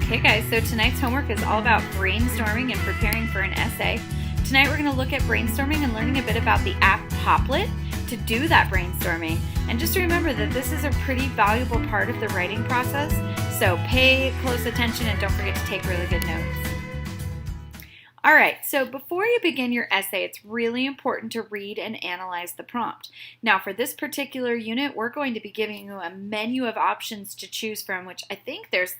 Okay guys, so tonight's homework is all about brainstorming and preparing for an essay. Tonight we're going to look at brainstorming and learning a bit about the app Popplet to do that brainstorming. And just remember that this is a pretty valuable part of the writing process, so pay close attention and don't forget to take really good notes. Alright, so before you begin your essay, it's really important to read and analyze the prompt. Now for this particular unit, we're going to be giving you a menu of options to choose from, which I think there's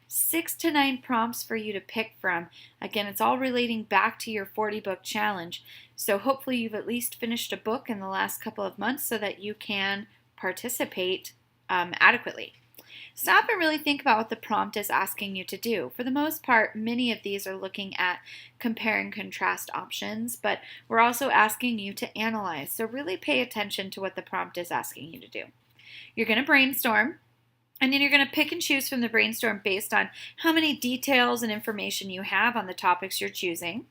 6 to 9 prompts for you to pick from. Again, it's all relating back to your 40-book challenge. So hopefully you've at least finished a book in the last couple of months so that you can participate adequately. Stop and really think about what the prompt is asking you to do. For the most part, many of these are looking at compare and contrast options, but we're also asking you to analyze. So really pay attention to what the prompt is asking you to do. You're going to brainstorm. And then you're going to pick and choose from the brainstorm based on how many details and information you have on the topics you're choosing.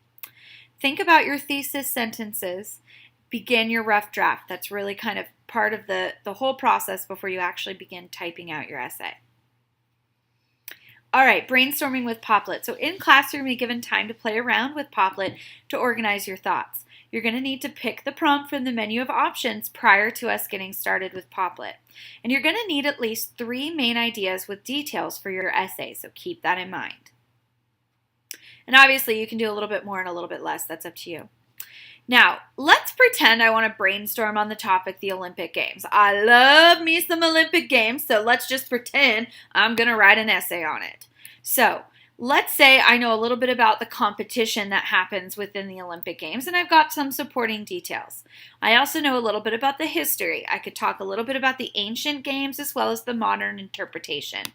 Think about your thesis sentences. Begin your rough draft. That's really kind of part of the whole process before you actually begin typing out your essay. All right, brainstorming with Popplet. So in class, you're going to be given time to play around with Popplet to organize your thoughts. You're going to need to pick the prompt from the menu of options prior to us getting started with Popplet. And you're going to need at least 3 main ideas with details for your essay, so keep that in mind. And obviously you can do a little bit more and a little bit less, that's up to you. Now, let's pretend I want to brainstorm on the topic, the Olympic Games. I love me some Olympic Games, so let's just pretend I'm going to write an essay on it. So, let's say I know a little bit about the competition that happens within the Olympic Games, and I've got some supporting details. I also know a little bit about the history. I could talk a little bit about the ancient games as well as the modern interpretation.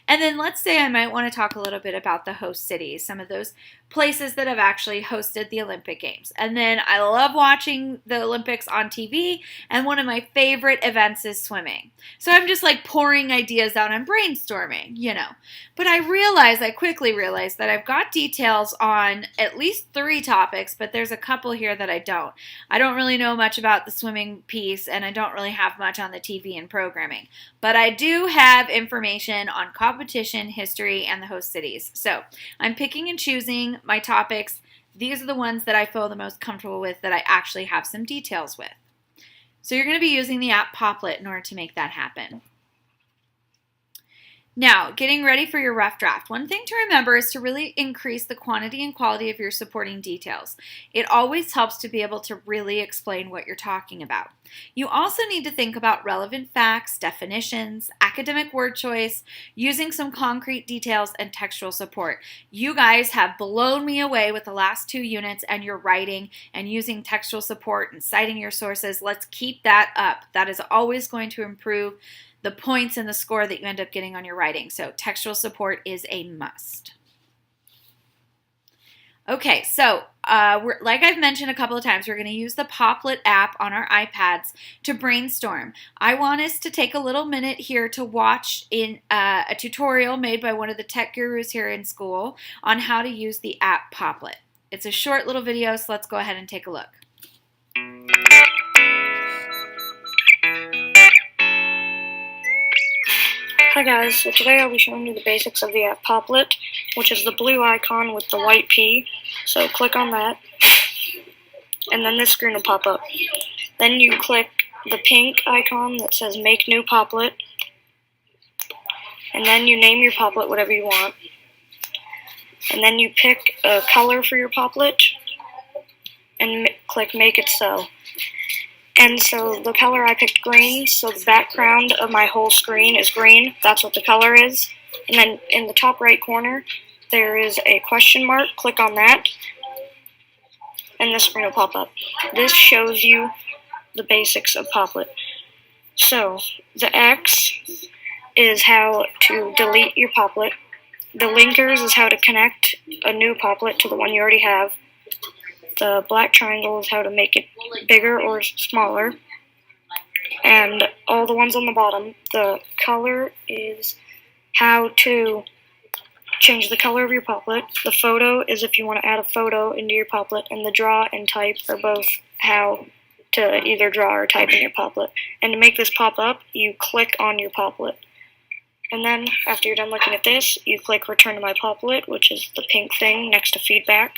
And then let's say I might want to talk a little bit about the host cities, some of those places that have actually hosted the Olympic Games. And then I love watching the Olympics on TV, and one of my favorite events is swimming. So I'm just like pouring ideas out and brainstorming, you know. But I quickly realized that I've got details on at least 3 topics, but there's a couple here that I don't. I don't really know much about the swimming piece, and I don't really have much on the TV and programming. But I do have information on competition, history, and the host cities. So I'm picking and choosing my topics. These are the ones that I feel the most comfortable with that I actually have some details with. So you're going to be using the app Popplet in order to make that happen. Now, getting ready for your rough draft. One thing to remember is to really increase the quantity and quality of your supporting details. It always helps to be able to really explain what you're talking about. You also need to think about relevant facts, definitions, academic word choice, using some concrete details, and textual support. You guys have blown me away with the last 2 units and your writing and using textual support and citing your sources. Let's keep that up. That is always going to improve the points and the score that you end up getting on your writing. So textual support is a must. Okay, so like I've mentioned a couple of times, we're going to use the Popplet app on our iPads to brainstorm. I want us to take a little minute here to watch a tutorial made by one of the tech gurus here in school on how to use the app Popplet. It's a short little video, so let's go ahead and take a look. Hi guys, so today I'll be showing you the basics of the app Popplet, which is the blue icon with the white P. So click on that, and then this screen will pop up. Then you click the pink icon that says Make New Popplet, and then you name your Popplet whatever you want. And then you pick a color for your Popplet, and click Make It So. And so the color I picked green, so the background of my whole screen is green. That's what the color is. And then in the top right corner, there is a question mark. Click on that, and the screen will pop up. This shows you the basics of Popplet. So the X is how to delete your Popplet. The linkers is how to connect a new Popplet to the one you already have. The black triangle is how to make it bigger or smaller. And all the ones on the bottom, the color is how to change the color of your Popplet. The photo is if you want to add a photo into your Popplet. And the draw and type are both how to either draw or type in your Popplet. And to make this pop up, you click on your Popplet. And then, after you're done looking at this, you click Return to My Poplet, which is the pink thing next to Feedback.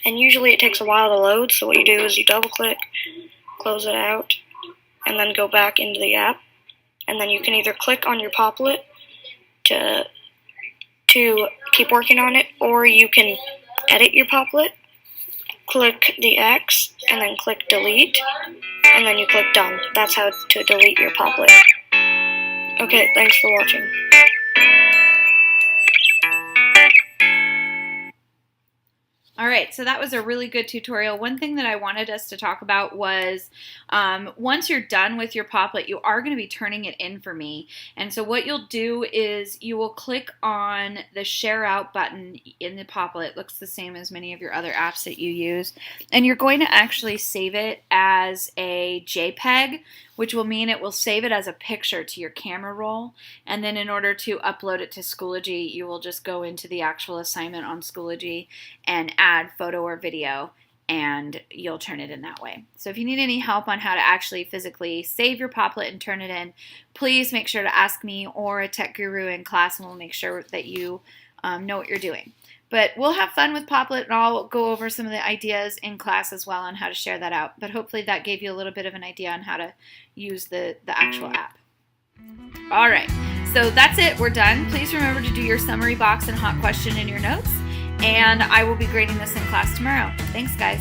And usually it takes a while to load, so what you do is you double-click, close it out, and then go back into the app. And then you can either click on your Poplet to keep working on it, or you can edit your Poplet, click the X, and then click Delete, and then you click Done. That's how to delete your Poplet. Okay, thanks for watching. Alright, so that was a really good tutorial. One thing that I wanted us to talk about was once you're done with your Poplet, you are going to be turning it in for me. And so what you'll do is you will click on the Share Out button in the Poplet. It looks the same as many of your other apps that you use. And you're going to actually save it as a JPEG, which will mean it will save it as a picture to your camera roll. And then in order to upload it to Schoology, you will just go into the actual assignment on Schoology and add photo or video, and you'll turn it in that way. So if you need any help on how to actually physically save your Poplet and turn it in, please make sure to ask me or a tech guru in class, and we'll make sure that you know what you're doing. But we'll have fun with Poplet, and I'll go over some of the ideas in class as well on how to share that out. But hopefully that gave you a little bit of an idea on how to use the actual app. All right, so that's it. We're done. Please remember to do your summary box and hot question in your notes, and I will be grading this in class tomorrow. Thanks, guys.